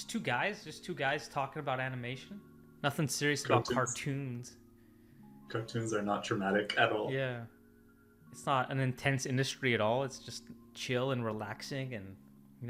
Just two guys talking about animation. Nothing serious about cartoons. Cartoons are not traumatic at all. Yeah. It's not an intense industry at all. It's just chill and relaxing, and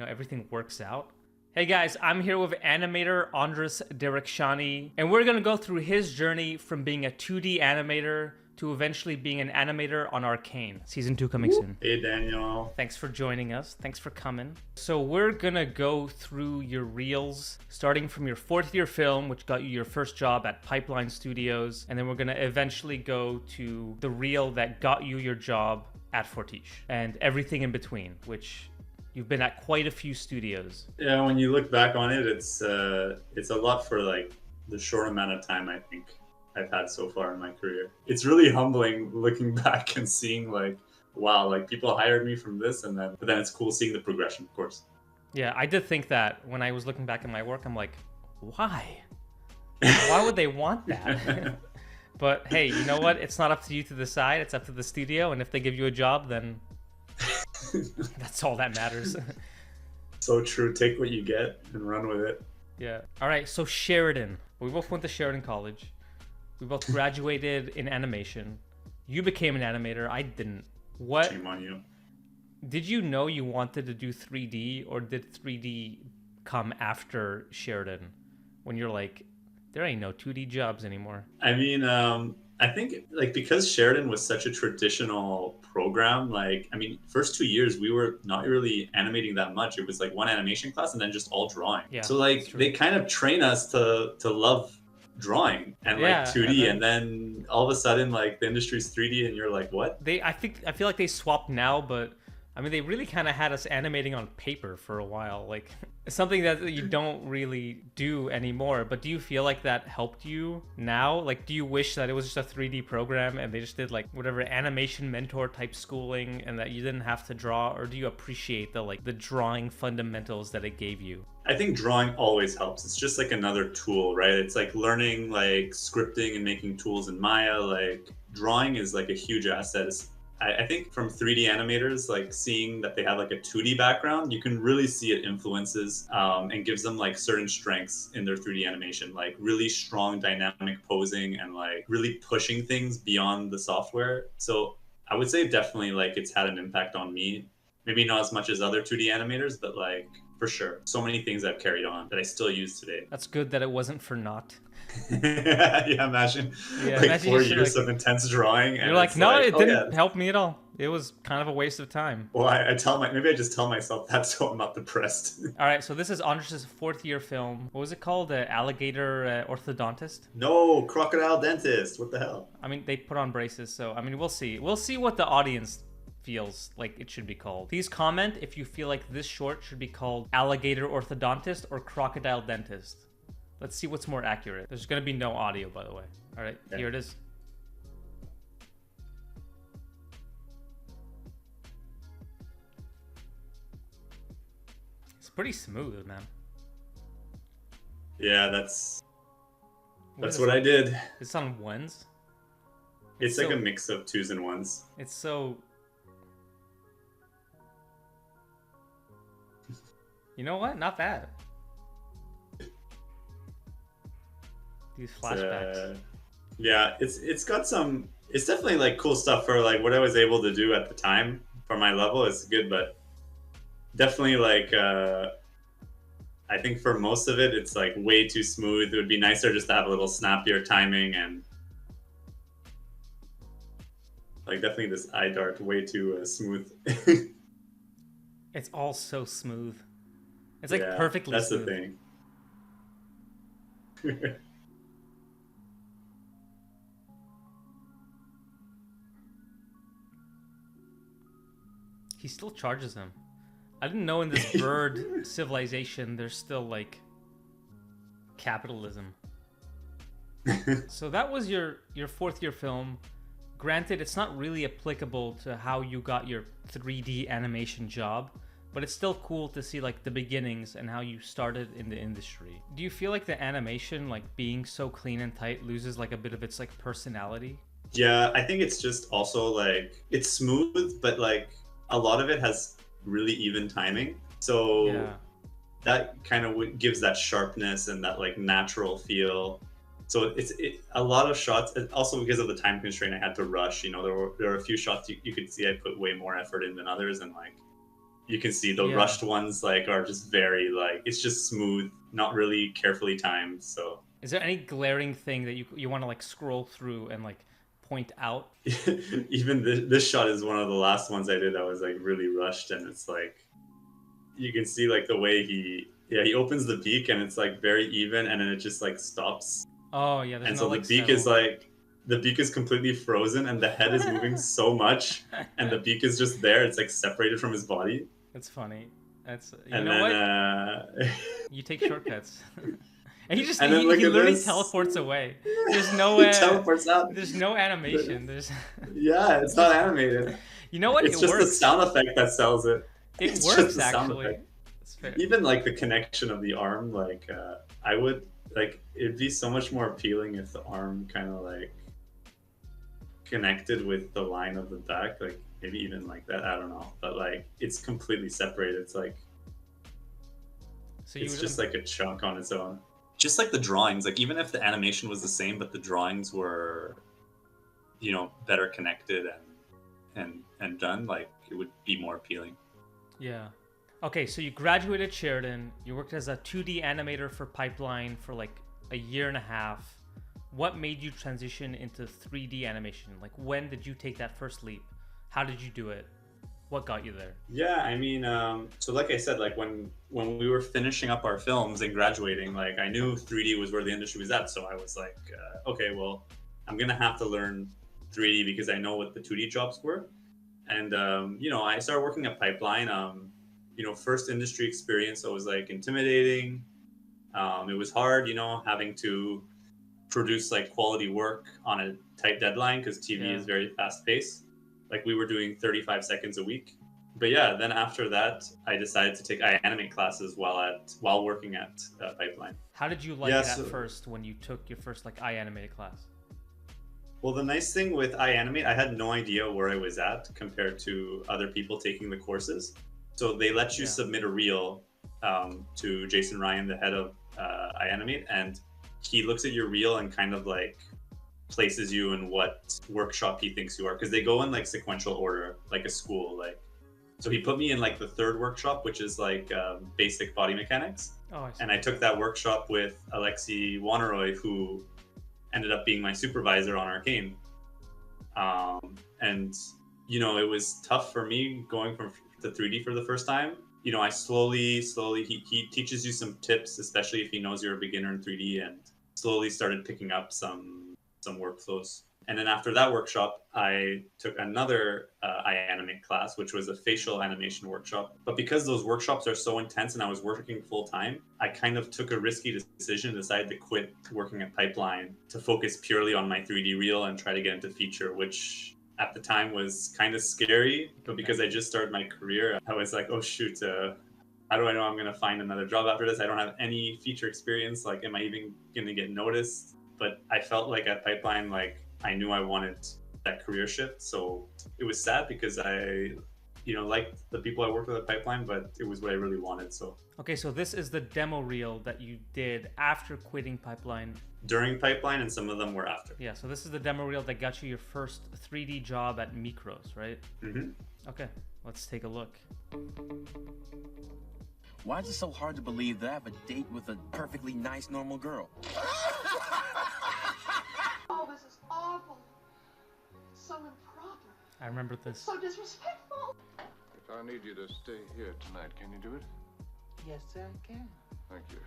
everything works out. Hey guys, I'm here with animator Andres Derakhshani, and we're gonna go through his journey from being a 2D animator to eventually being an animator on Arcane. Season 2 coming soon. Hey Daniel. Thanks for joining us. Thanks for coming. So we're gonna go through your reels, starting from your 4th year film, which got you your first job at Pipeline Studios, and then we're gonna eventually go to the reel that got you your job at Fortiche, and everything in between, which you've been at quite a few studios. Yeah, when you look back on it, it's a lot for like the short amount of time I think I've had so far in my career. It's really humbling looking back and seeing like, wow, like people hired me from this, and then it's cool seeing the progression, of course. Yeah, I did think that when I was looking back at my work. I'm like, why? Why would they want that? But hey, you know what? It's not up to you to decide. It's up to the studio, and if they give you a job, then that's all that matters. So true. Take what you get and run with it. Yeah. All right. So Sheridan. We both went to Sheridan College. We both graduated in animation. You became an animator. I didn't. What? Shame on you. Did you know you wanted to do 3D, or did 3D come after Sheridan? When you're like, there ain't no 2D jobs anymore. I mean, I think like because Sheridan was such a traditional program, like, I mean, first 2 years we were not really animating that much. It was like one animation class and then just all drawing. Yeah, so like they kind of train us to love drawing and like 2D, and then all of a sudden like the industry's 3D and you're like, what? I feel like they swapped now, but I mean, they really kind of had us animating on paper for a while, like something that you don't really do anymore. But do you feel like that helped you now? Like, do you wish that it was just a 3D program and they just did like whatever animation mentor type schooling and that you didn't have to draw? Or do you appreciate the drawing fundamentals that it gave you? I think drawing always helps. It's just like another tool, right? It's like learning like scripting and making tools in Maya. Like drawing is like a huge asset. I think from 3D animators, like seeing that they have like a 2D background, you can really see it influences and gives them like certain strengths in their 3D animation, like really strong dynamic posing and like really pushing things beyond the software. So I would say definitely like it's had an impact on me. Maybe not as much as other 2D animators, but like for sure. So many things I've carried on that I still use today. That's good that it wasn't for naught. Yeah, imagine like 4 years of intense drawing. And you're like, no, it didn't help me at all. It was kind of a waste of time. Well, maybe I just tell myself that so I'm not depressed. All right, so this is Andres' 4th year film. What was it called? Alligator orthodontist? No, crocodile dentist. What the hell? I mean, they put on braces, so I mean, we'll see. We'll see what the audience feels like it should be called. Please comment if you feel like this short should be called Alligator Orthodontist or Crocodile Dentist. Let's see what's more accurate. There's going to be no audio, by the way. All right, yeah. Here it is. It's pretty smooth, man. Yeah, that's what I did. It's on ones? It's like a mix of 2s and 1s. It's so... You know what? Not bad. These flashbacks. Yeah, it's got some. It's definitely like cool stuff for like what I was able to do at the time for my level. It's good, but definitely like I think for most of it, it's like way too smooth. It would be nicer just to have a little snappier timing, and like definitely this eye dart way too smooth. It's all so smooth. It's like perfectly smooth. That's the thing. He still charges him. I didn't know in this bird civilization there's still like capitalism. So that was your 4th year film. Granted, it's not really applicable to how you got your 3D animation job, but it's still cool to see like the beginnings and how you started in the industry. Do you feel like the animation, like being so clean and tight, loses like a bit of its like personality? Yeah, I think it's just also like it's smooth, but like a lot of it has really even timing. So that kind of gives that sharpness and that like natural feel. So a lot of shots. Also because of the time constraint, I had to rush. You know, there were a few shots you could see I put way more effort in than others, and like you can see the rushed ones like are just very like it's just smooth, not really carefully timed. So is there any glaring thing that you want to like scroll through and like point out? Even this shot is one of the last ones I did that was like really rushed, and it's like you can see like the way he opens the beak and it's like very even, and then it just like stops. Oh yeah, and so the beak is like the beak is completely frozen and the head is moving so much, and the beak is just there. It's like separated from his body. That's funny. That's what? You take shortcuts. And he literally teleports away. There's no teleports out. There's no animation. Yeah, it's not animated. You know what? It's just the sound effect that sells it. It works actually. Even like the connection of the arm, like I would like it'd be so much more appealing if the arm kind of like connected with the line of the back, like maybe even like that. I don't know, but like it's completely separated. It's like it's just like a chunk on its own. Just like the drawings, like even if the animation was the same, but the drawings were, you know, better connected and done, like it would be more appealing. Yeah. Okay, so you graduated Sheridan. You worked as a 2D animator for Pipeline for like a year and a half. What made you transition into 3D animation? Like when did you take that first leap? How did you do it? What got you there? Yeah, I mean, so like I said, like when we were finishing up our films and graduating, like I knew 3D was where the industry was at. So I was like, okay, well, I'm gonna have to learn 3D because I know what the 2D jobs were. And you know, I started working at Pipeline. You know, first industry experience, so it was like intimidating. It was hard, you know, having to produce like quality work on a tight deadline because TV is very fast paced. Like we were doing 35 seconds a week. But yeah, then after that, I decided to take Animate classes while working at Pipeline. How did you like it at first when you took your first like Animate class? Well, the nice thing with Animate, I had no idea where I was at compared to other people taking the courses. So they let you submit a reel to Jason Ryan, the head of Animate, and he looks at your reel and kind of like places you in what workshop he thinks you are, because they go in like sequential order, like a school. Like, so he put me in like the third workshop, which is like basic body mechanics. Oh, and I took that workshop with Alexi Wanneroy, who ended up being my supervisor on Arcane. And you know, it was tough for me going from to 3D for the first time. You know, I slowly he teaches you some tips, especially if he knows you're a beginner in 3D, and slowly started picking up some workflows. And then after that workshop, I took another iAnimate class, which was a facial animation workshop. But because those workshops are so intense and I was working full time, I kind of took a risky decision and decided to quit working at Pipeline to focus purely on my 3D reel and try to get into feature, which at the time was kind of scary. But because I just started my career, I was like, oh shoot, how do I know I'm going to find another job after this? I don't have any feature experience. Like, am I even going to get noticed? But I felt like at Pipeline, like I knew I wanted that career shift. So it was sad because I, you know, liked the people I worked with at Pipeline, but it was what I really wanted. So okay, so this is the demo reel that you did after quitting Pipeline. During Pipeline, and some of them were after. Yeah, so this is the demo reel that got you your first 3D job at Micros, right? Mm-hmm. Okay, let's take a look. Why is it so hard to believe that I have a date with a perfectly nice, normal girl? Oh, this is awful. So improper. I remember this. So disrespectful. If I need you to stay here tonight, can you do it? Yes, sir, I can. Thank you.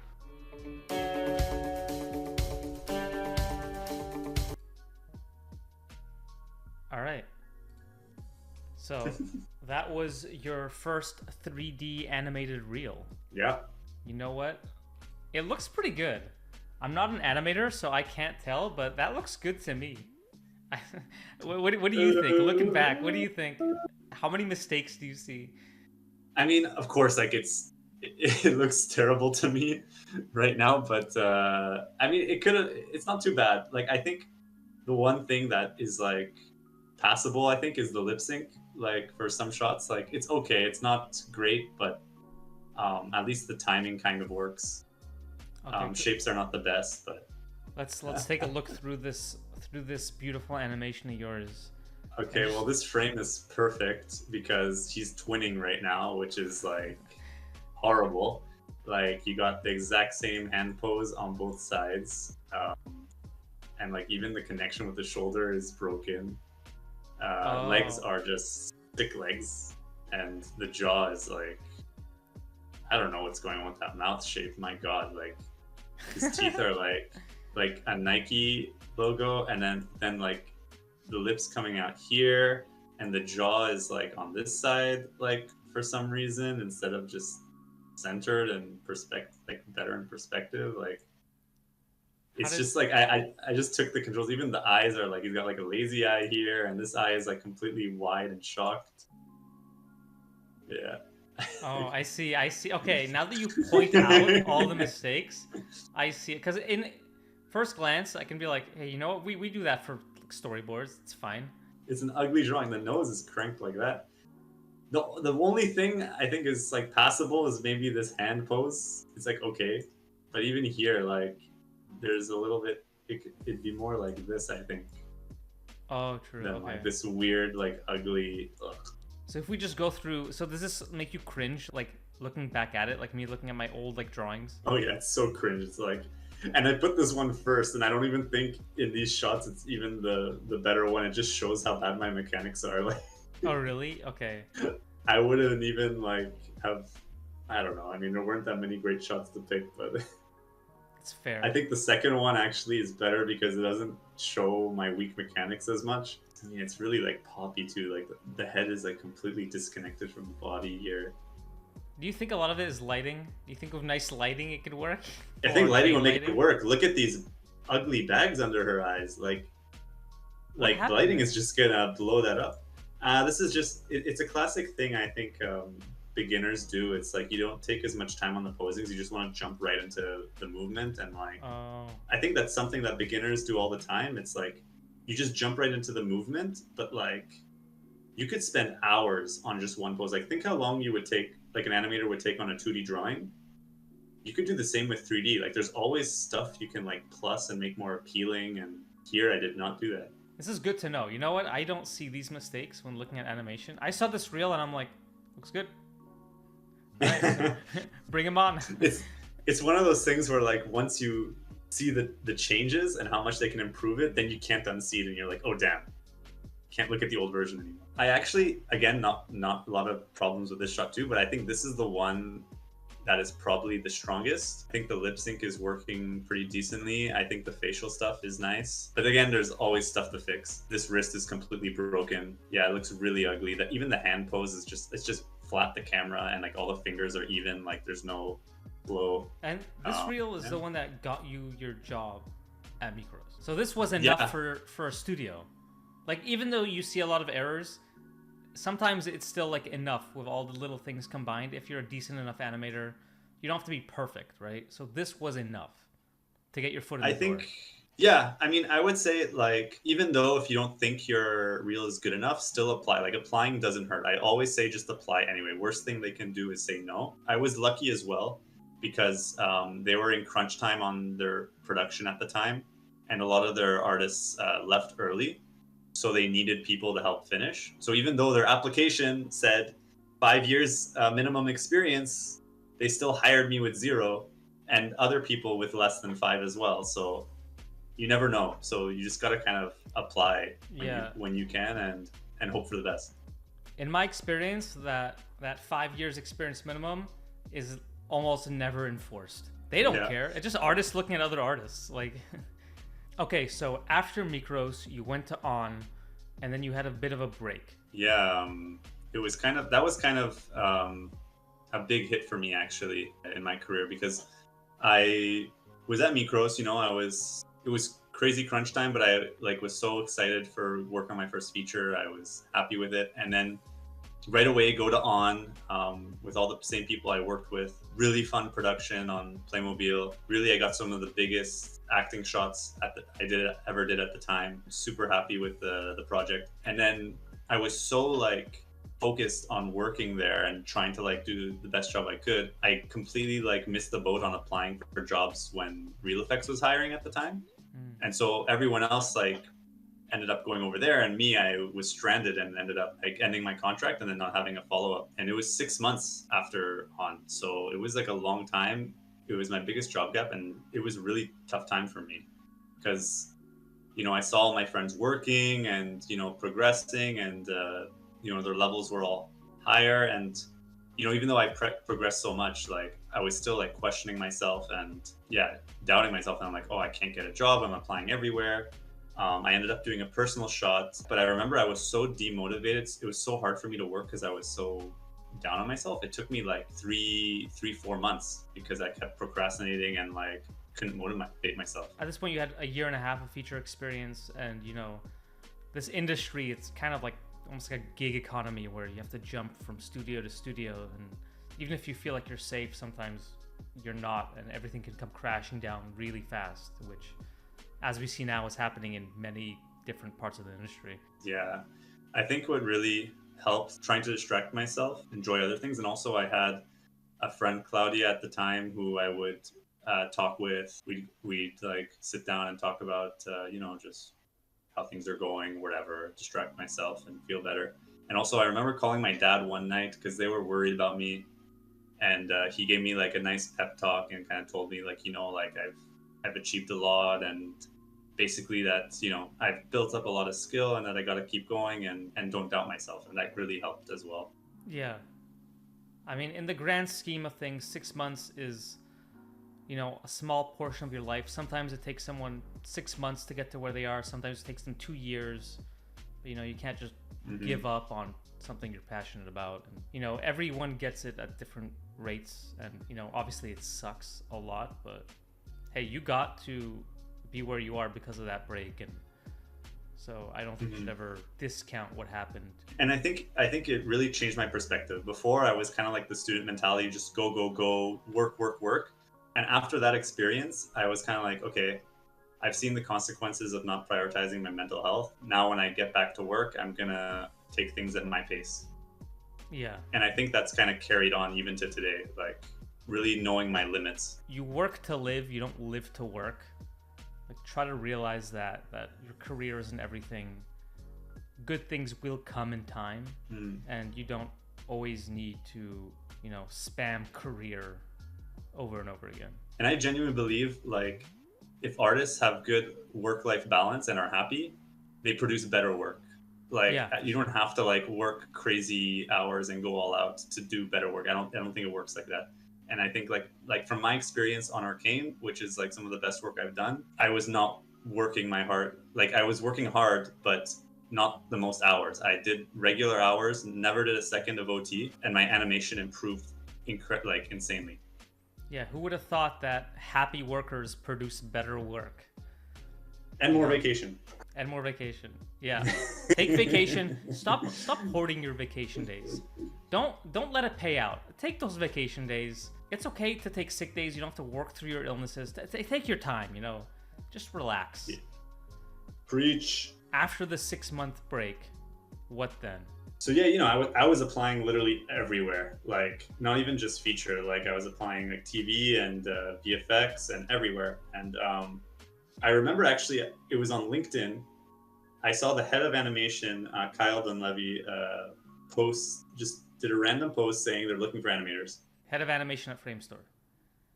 All right. So that was your first 3D animated reel. Yeah. You know what? It looks pretty good. I'm not an animator, so I can't tell, but that looks good to me. What do you think? Looking back, what do you think? How many mistakes do you see? I mean, of course, like it looks terrible to me right now, but I mean, it's not too bad. Like, I think the one thing that is like passable, I think, is the lip sync. Like for some shots, like it's okay. It's not great, but At least the timing kind of works. Okay, Shapes are not the best, but let's take a look through this beautiful animation of yours. okay. Well, this frame is perfect because he's twinning right now, which is like horrible. Like you got the exact same hand pose on both sides, and like even the connection with the shoulder is broken. Legs are just stick legs, and the jaw is like, I don't know what's going on with that mouth shape. My God, like his teeth are like a Nike logo, and then like the lips coming out here, and the jaw is like on this side, like for some reason instead of just centered and like better in perspective. Like it's just like I just took the controls. Even the eyes are like he's got like a lazy eye here, and this eye is like completely wide and shocked. Yeah. Oh, I see. Okay, now that you point out all the mistakes, I see it. Because in first glance, I can be like, hey, you know what? We do that for storyboards. It's fine. It's an ugly drawing. The nose is cranked like that. The only thing I think is like passable is maybe this hand pose. It's like okay, but even here, like there's a little bit. It'd be more like this, I think, Oh, true. than Okay. like this weird, like ugly. Ugh. So if we just go through, so does this make you cringe, like looking back at it, like me looking at my old like drawings? Oh yeah, it's so cringe. It's like, and I put this one first, and I don't even think in these shots it's even the better one. It just shows how bad my mechanics are. Like, Oh, really? Okay. I wouldn't even like have. I don't know. I mean, there weren't that many great shots to pick, but It's fair. I think the second one actually is better because it doesn't show my weak mechanics as much. I mean, it's really like poppy too. Like the head is like completely disconnected from the body here. Do you think a lot of it is lighting? Do you think with nice lighting it could work? I think Or lighting will great make it lighting? work. Look at these ugly bags under her eyes. Like happened lighting there? is just gonna blow that up. This is just it's a classic thing I think beginners do. It's like you don't take as much time on the posings. You just want to jump right into the movement, and like Oh. I think that's something that beginners do all the time. It's like you just jump right into the movement, but like you could spend hours on just one pose. Like think how long you would take, like an animator would take on a 2D drawing. You could do the same with 3D. Like there's always stuff you can like plus and make more appealing, and here I did not do that. This is good to know. You know what? I don't see these mistakes when looking at animation. I saw this reel and I'm like, looks good. All right, bring him on. It's one of those things where like once you see the changes and how much they can improve it, then you can't unsee it, and you're like, oh damn, can't look at the old version anymore. I actually, again, not a lot of problems with this shot too, but I think this is the one that is probably the strongest. I think the lip sync is working pretty decently. I think the facial stuff is nice, but again, there's always stuff to fix. This wrist is completely broken. Yeah, it looks really ugly. That even the hand pose is just flat, the camera, and like all the fingers are even. Like there's no blow. And this reel is yeah. the one that got you your job at Micros. So this was enough for a studio. Like even though you see a lot of errors, sometimes it's still like enough with all the little things combined. If you're a decent enough animator, you don't have to be perfect, right? So this was enough to get your foot in the door. I think, yeah, I mean, I would say like, even though if you don't think your reel is good enough, still apply. Like applying doesn't hurt. I always say just apply anyway. Worst thing they can do is say no. I was lucky as well because they were in crunch time on their production at the time, and a lot of their artists left early. So they needed people to help finish. So even though their application said 5 years minimum experience, they still hired me with 0, and other people with less than 5 as well. So you never know. So you just got to kind of apply when you can and hope for the best. In my experience, that 5 years experience minimum is almost never enforced. They don't care. It's just artists looking at other artists. Like, okay, so after Micros, you went to On, and then you had a bit of a break. Yeah, that was kind of a big hit for me actually in my career, because I was at Micros. You know, it was crazy crunch time, but I like was so excited for work on my first feature. I was happy with it, and then right away go to On with all the same people I worked with. Really fun production on Playmobil. Really, I got some of the biggest acting shots ever did at the time. Super happy with the project. And then I was so like focused on working there and trying to like do the best job I could, I completely like missed the boat on applying for jobs when Real Effects was hiring at the time. And so everyone else like ended up going over there, and me, I was stranded and ended up like ending my contract and then not having a follow-up. And it was 6 months after on, so it was like a long time. It was my biggest job gap, and it was a really tough time for me because, you know, I saw all my friends working and, you know, progressing, and you know, their levels were all higher. And, you know, even though I progressed so much, like I was still like questioning myself and doubting myself. And I'm like, oh, I can't get a job. I'm applying everywhere. I ended up doing a personal shot, but I remember I was so demotivated. It was so hard for me to work because I was so down on myself. It took me like 4 months because I kept procrastinating and like couldn't motivate myself. At this point, you had a year and a half of feature experience, and you know, this industry, it's kind of like almost like a gig economy where you have to jump from studio to studio, and even if you feel like you're safe, sometimes you're not, and everything can come crashing down really fast, which, as we see now, is happening in many different parts of the industry. Yeah, I think what really helped trying to distract myself, enjoy other things, and also I had a friend, Claudia, at the time who I would talk with. We'd like sit down and talk about you know, just how things are going, whatever, distract myself and feel better. And also I remember calling my dad one night because they were worried about me, and he gave me like a nice pep talk and kind of told me like, you know, like I've achieved a lot, and basically that, you know, I've built up a lot of skill and that I got to keep going and don't doubt myself. And that really helped as well. Yeah. I mean, in the grand scheme of things, 6 months is, you know, a small portion of your life. Sometimes it takes someone 6 months to get to where they are. Sometimes it takes them 2 years. But, you know, you can't just give up on something you're passionate about. And, you know, everyone gets it at different rates. And, you know, obviously it sucks a lot, but hey, you got to be where you are because of that break. And so I don't think you should ever discount what happened. And I think it really changed my perspective. Before, I was kind of like the student mentality, just go, work. And after that experience, I was kind of like, okay, I've seen the consequences of not prioritizing my mental health. Now when I get back to work, I'm gonna take things at my pace. Yeah. And I think that's kind of carried on even to today, like really knowing my limits. You work to live, you don't live to work. Like, try to realize that your career isn't everything. Good things will come in time, and you don't always need to, you know, spam career over and over again. And I genuinely believe, like, if artists have good work-life balance and are happy, they produce better work. Like, you don't have to like work crazy hours and go all out to do better work. I don't think it works like that. And I think like from my experience on Arcane, which is like some of the best work I've done, I was not working my heart. Like, I was working hard, but not the most hours. I did regular hours, never did a second of OT, and my animation improved insanely. Yeah, who would have thought that happy workers produce better work? And more vacation. And more vacation. Yeah. Take vacation. Stop hoarding your vacation days. Don't let it pay out. Take those vacation days. It's okay to take sick days. You don't have to work through your illnesses. Take your time, you know. Just relax. Yeah. Preach. After the 6-month break, what then? So yeah, you know, I was applying literally everywhere. Like, not even just feature. Like, I was applying like TV and VFX and everywhere. And I remember actually, it was on LinkedIn. I saw the head of animation, Kyle Dunleavy, did a random post saying they're looking for animators. Head of animation at Framestore.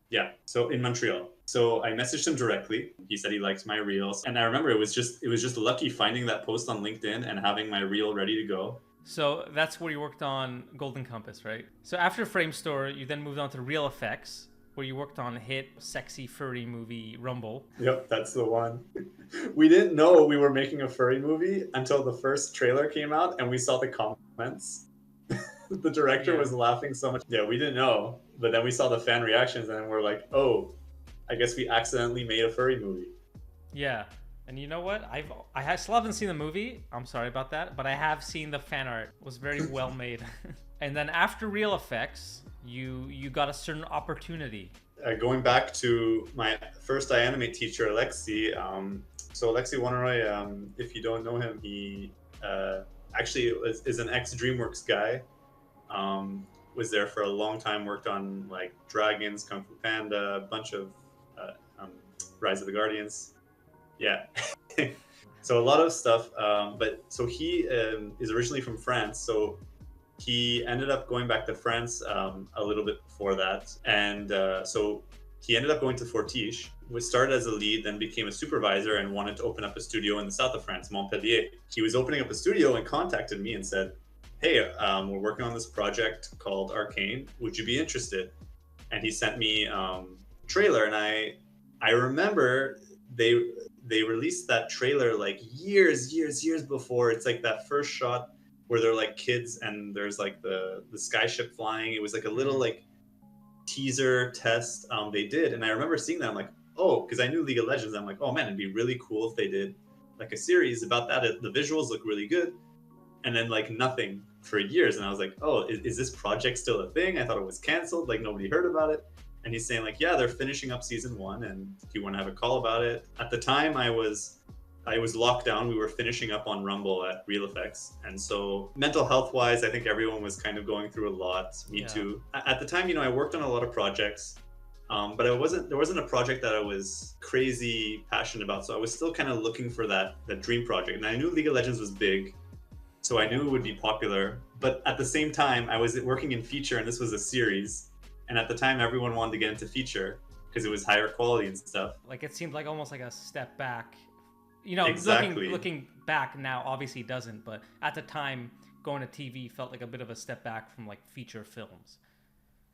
Yeah, so in Montreal. So I messaged him directly. He said he liked my reels, and I remember it was just lucky finding that post on LinkedIn and having my reel ready to go. So that's where you worked on Golden Compass, right? So after Framestore, you then moved on to Real Effects, where you worked on hit sexy furry movie Rumble. Yep, that's the one. We didn't know we were making a furry movie until the first trailer came out and we saw the comments. The director was laughing so much. Yeah, we didn't know. But then we saw the fan reactions and we're like, oh, I guess we accidentally made a furry movie. Yeah. And you know what? I still haven't seen the movie. I'm sorry about that. But I have seen the fan art. It was very well made. And then after Real Effects, you got a certain opportunity. Going back to my first iAnimate teacher, Alexi. So Alexi Wanneroy, if you don't know him, he actually is an ex-DreamWorks guy. Was there for a long time, worked on like Dragons, Kung Fu Panda, a bunch of Rise of the Guardians. Yeah. So a lot of stuff. But so he is originally from France. So he ended up going back to France a little bit before that. And so he ended up going to Fortiche, was started as a lead, then became a supervisor and wanted to open up a studio in the south of France, Montpellier. He was opening up a studio and contacted me and said, hey, we're working on this project called Arcane. Would you be interested? And he sent me a trailer, and I remember they released that trailer like years before. It's like that first shot where they're like kids and there's like the skyship flying. It was like a little like teaser test they did, and I remember seeing that. I'm like, oh, because I knew League of Legends. I'm like, oh man, it'd be really cool if they did like a series about that. The visuals look really good, and then like nothing for years. And I was like, oh, is this project still a thing? I thought it was canceled, like nobody heard about it. And he's saying like, yeah, they're finishing up season 1 and do you want to have a call about it? At the time I was locked down. We were finishing up on Rumble at Real Effects. And so mental health wise, I think everyone was kind of going through a lot. Me too. At the time, I worked on a lot of projects, but there wasn't a project that I was crazy passionate about. So I was still kind of looking for that dream project. And I knew League of Legends was big, so I knew it would be popular. But at the same time, I was working in feature and this was a series. And at the time, everyone wanted to get into feature because it was higher quality and stuff. Like it seemed like almost like a step back. Exactly. Looking back now, obviously it doesn't, but at the time, going to TV felt like a bit of a step back from like feature films.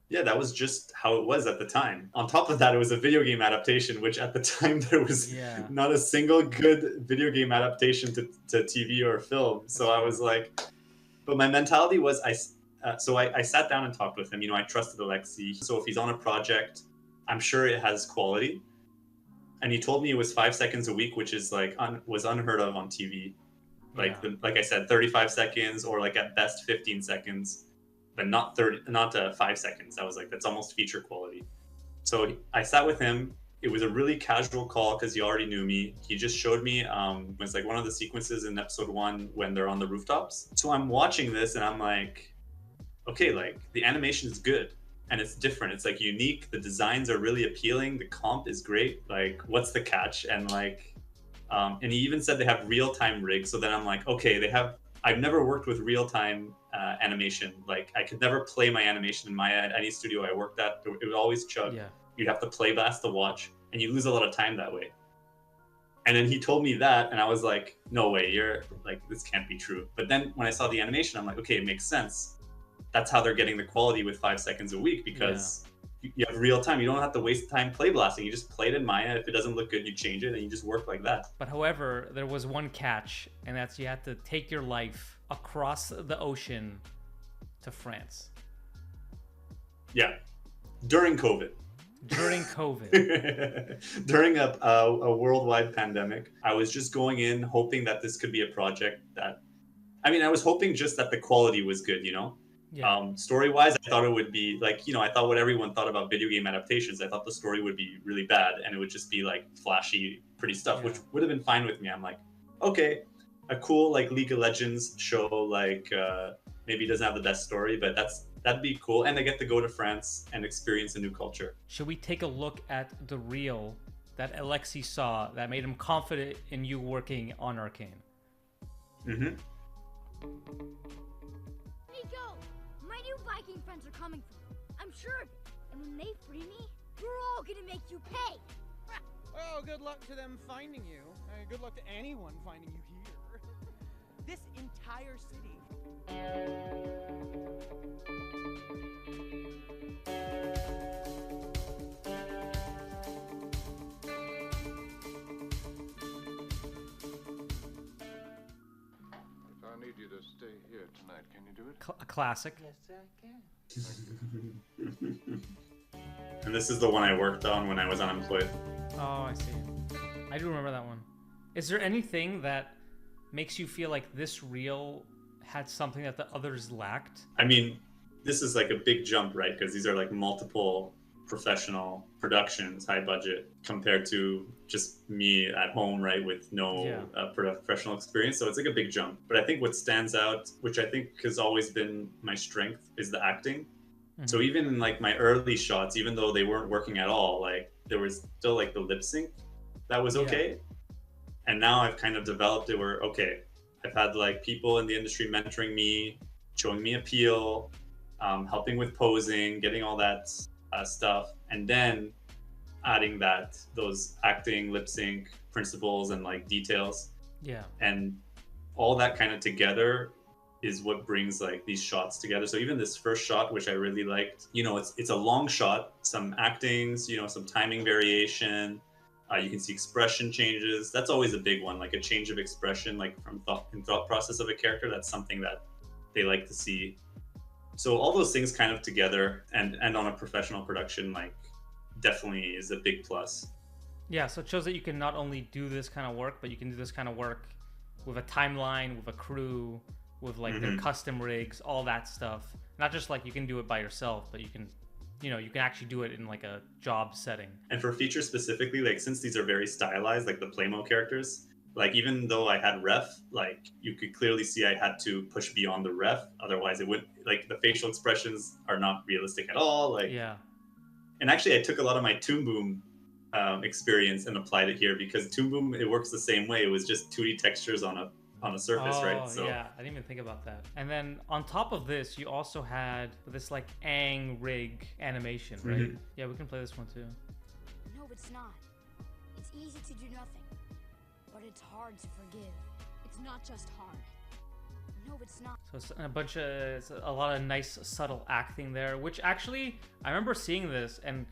Yeah, that was just how it was at the time. On top of that, it was a video game adaptation, which at the time there was not a single good video game adaptation to TV or film. So I was like, but my mentality was I sat down and talked with him. I trusted Alexi. So if he's on a project, I'm sure it has quality. And he told me it was 5 seconds a week, which is like was unheard of on TV. Like like I said, 35 seconds or like at best 15 seconds, but not 5 seconds. I was like, that's almost feature quality. So I sat with him. It was a really casual call because he already knew me. He just showed me it was like one of the sequences in episode 1 when they're on the rooftops. So I'm watching this and I'm like, okay, like the animation is good and it's different. It's like unique. The designs are really appealing. The comp is great. Like, what's the catch? And like, and he even said they have real-time rigs. So then I'm like, okay, I've never worked with real-time animation. Like I could never play my animation in Maya at any studio I worked at. It would always chug. Yeah. You'd have to play blast to watch and you lose a lot of time that way. And then he told me that and I was like, no way, you're like, this can't be true. But then when I saw the animation, I'm like, okay, it makes sense. That's how they're getting the quality with 5 seconds a week because you have real time. You don't have to waste time play blasting. You just play it in Maya. If it doesn't look good, you change it and you just work like that. But however, there was one catch, and that's you had to take your life across the ocean to France. Yeah, during COVID. During COVID. During a worldwide pandemic, I was just going in hoping that this could be a project that, I was hoping just that the quality was good, Yeah. Story-wise, I thought it would be like, I thought what everyone thought about video game adaptations. I thought the story would be really bad and it would just be like flashy, pretty stuff, which would have been fine with me. I'm like, okay, a cool like League of Legends show, like maybe it doesn't have the best story, but that'd be cool. And I get to go to France and experience a new culture. Should we take a look at the reel that Alexi saw that made him confident in you working on Arcane? Mm-hmm. Nico, my new Viking friends are coming for you. I'm sure of it. And when they free me, we're all gonna make you pay. Well, good luck to them finding you. Good luck to anyone finding you here. This entire city. I need you to stay here tonight. Can you do it? A classic. Yes, I can. And this is the one I worked on when I was unemployed. Oh, I see. I do remember that one. Is there anything that makes you feel like this reel had something that the others lacked? This is like a big jump, right? Because these are like multiple professional productions, high budget, compared to just me at home, right, with no professional experience. So it's like a big jump. But I think what stands out, which I think has always been my strength, is the acting. So even in like my early shots, even though they weren't working at all, like there was still like the lip sync that was okay. And now I've kind of developed it where, okay, I've had like people in the industry mentoring me, showing me appeal, helping with posing, getting all that stuff, and then adding those acting, lip sync principles and like details. Yeah. And all that kind of together is what brings like these shots together. So even this first shot, which I really liked, you know, it's a long shot, some actings, you know, some timing variation. You can see expression changes. That's always a big one, like a change of expression, like from thought process of a character. That's something that they like to see. So all those things kind of together and on a professional production, like definitely is a big plus. Yeah, so it shows that you can not only do this kind of work, but you can do this kind of work with a timeline, with a crew, with like their custom rigs, all that stuff. Not just like you can do it by yourself, but you can, you know, you can actually do it in like a job setting. And for features specifically, like since these are very stylized, like the Playmo characters, like even though I had ref, like you could clearly see I had to push beyond the ref. Otherwise it wouldn't, like the facial expressions are not realistic at all. Like, yeah. And actually I took a lot of my Toon Boom experience and applied it here, because Toon Boom, it works the same way. It was just 2D textures on a surface, right? So yeah, I didn't even think about that. And then on top of this, you also had this like Aang rig animation, right? Yeah, we can play this one too. No, it's not. It's easy to do nothing, but it's hard to forgive. It's not just hard. No, it's not. So it's it's a lot of nice subtle acting there, which actually I remember seeing this, and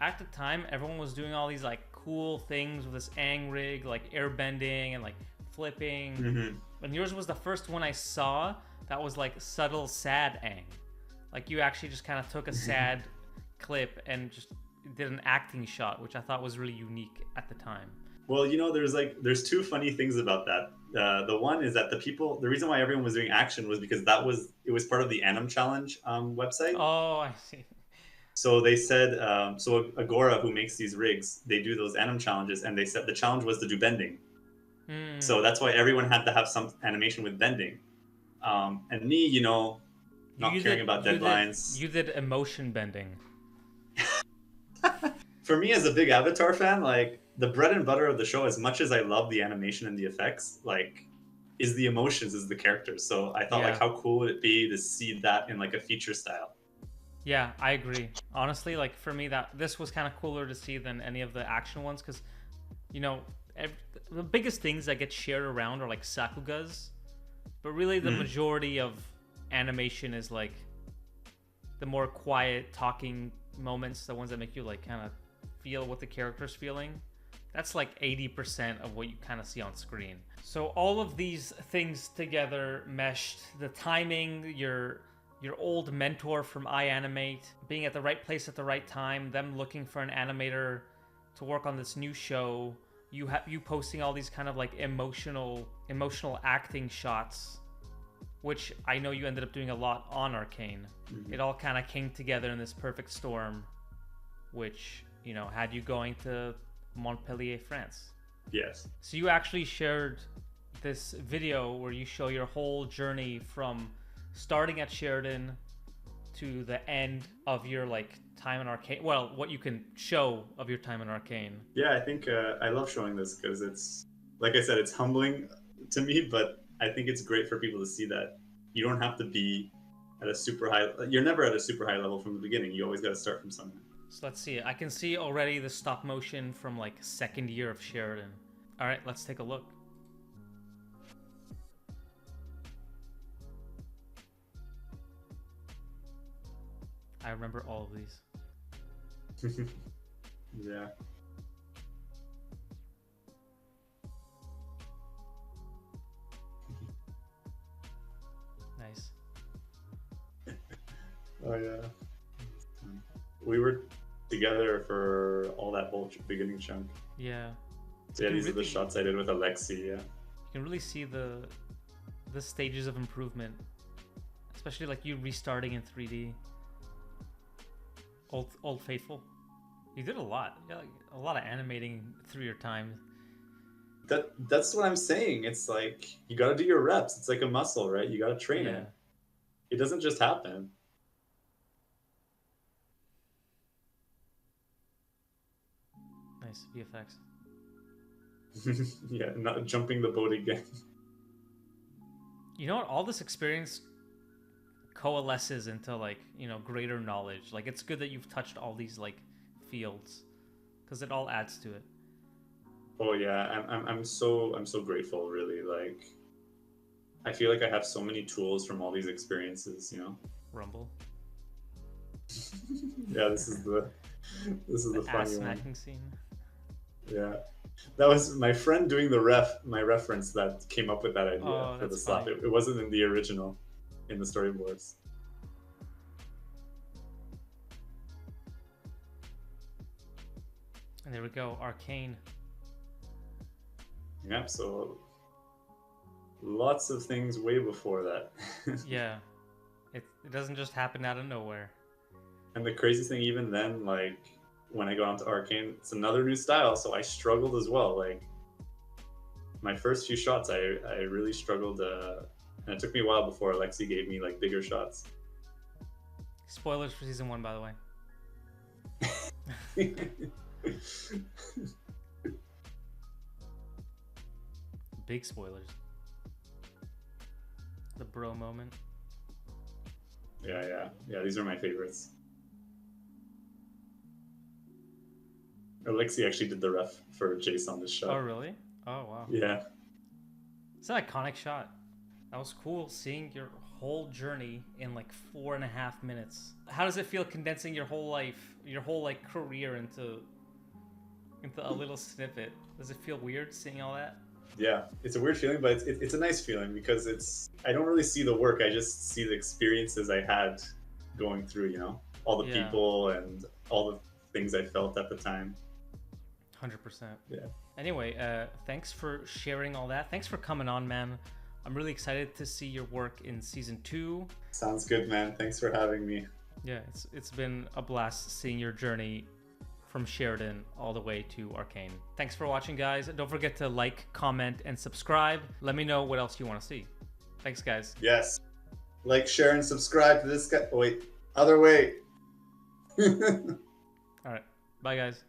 at the time everyone was doing all these like cool things with this Aang rig, like airbending and like flipping. And yours was the first one I saw that was like subtle sad Aang. Like you actually just kind of took a sad clip and just did an acting shot, which I thought was really unique at the time. Well, you know, there's two funny things about that. The one is that the reason why everyone was doing action was because it was part of the Anim Challenge website. Oh, I see. So they said, so Agora, who makes these rigs, they do those Anim challenges, and they said the challenge was to do bending. So that's why everyone had to have some animation with bending. And me, you know, not caring about deadlines. You did emotion bending. For me, as a big Avatar fan, like the bread and butter of the show, as much as I love the animation and the effects, like is the emotions, is the characters. So I thought like how cool would it be to see that in like a feature style. Yeah, I agree. Honestly, like for me, this was kind of cooler to see than any of the action ones, because, you know, the biggest things that get shared around are like Sakugas, but really the majority of animation is like the more quiet talking moments, the ones that make you like kind of feel what the character's feeling. That's like 80% of what you kind of see on screen. So all of these things together meshed, the timing, your old mentor from iAnimate being at the right place at the right time, them looking for an animator to work on this new show, you posting all these kind of like emotional acting shots, which I know you ended up doing a lot on Arcane. It all kind of came together in this perfect storm, which, you know, had you going to Montpellier, France. Yes. So you actually shared this video where you show your whole journey from starting at Sheridan to the end of your like time in Arcane. Well, what you can show of your time in Arcane. Yeah, I think I love showing this because it's, like I said, it's humbling to me, but I think it's great for people to see that you don't have to be at a super high. You're never at a super high level from the beginning. You always got to start from somewhere. So let's see. I can see already the stop motion from like second year of Sheridan. All right, let's take a look. I remember all of these. Yeah. Nice. Oh yeah. We were together for all that whole beginning chunk. Yeah. So yeah, these are the shots I did with Alexi. Yeah. You can really see the stages of improvement, especially like you restarting in 3D. Old Faithful. You did a lot. Yeah, like, a lot of animating through your time. That's what I'm saying. It's like you got to do your reps. It's like a muscle, right? You got to train Yeah. it. It doesn't just happen. Nice VFX. Yeah, not jumping the boat again. You know what? All this experience coalesces into like, you know, greater knowledge. Like it's good that you've touched all these like fields because it all adds to it. Oh yeah, I'm so grateful. Really, like I feel like I have so many tools from all these experiences. You know. Rumble. Yeah, this is the Ass funny one. smacking scene. Yeah, that was my friend doing my reference that came up with that idea Oh, for the that's slap. funny. It wasn't in the original, in the storyboards. And there we go, Arcane. Yeah, so lots of things way before that. Yeah, it doesn't just happen out of nowhere. And the crazy thing, even then, like when I got onto Arcane, it's another new style, so I struggled as well. Like my first few shots, I really struggled, and it took me a while before Alexi gave me like bigger shots. Spoilers for season 1, by the way. Big spoilers. The bro moment. Yeah. These are my favorites. Alexi actually did the ref for Jace on this shot. Oh, really? Oh, wow. Yeah. It's an iconic shot. That was cool seeing your whole journey in like 4.5 minutes. How does it feel condensing your whole life, your whole like career into a little snippet? Does it feel weird seeing all that? Yeah, it's a weird feeling, but it's a nice feeling because I don't really see the work. I just see the experiences I had going through, you know, all the Yeah. people and all the things I felt at the time. 100%. Yeah. Anyway, thanks for sharing all that. Thanks for coming on, man. I'm really excited to see your work in season 2. Sounds good, man. Thanks for having me. Yeah, it's been a blast seeing your journey from Sheridan all the way to Arcane. Thanks for watching, guys. Don't forget to like, comment, and subscribe. Let me know what else you want to see. Thanks, guys. Yes. Like, share, and subscribe to this guy. Oh, wait. Other way. All right. Bye, guys.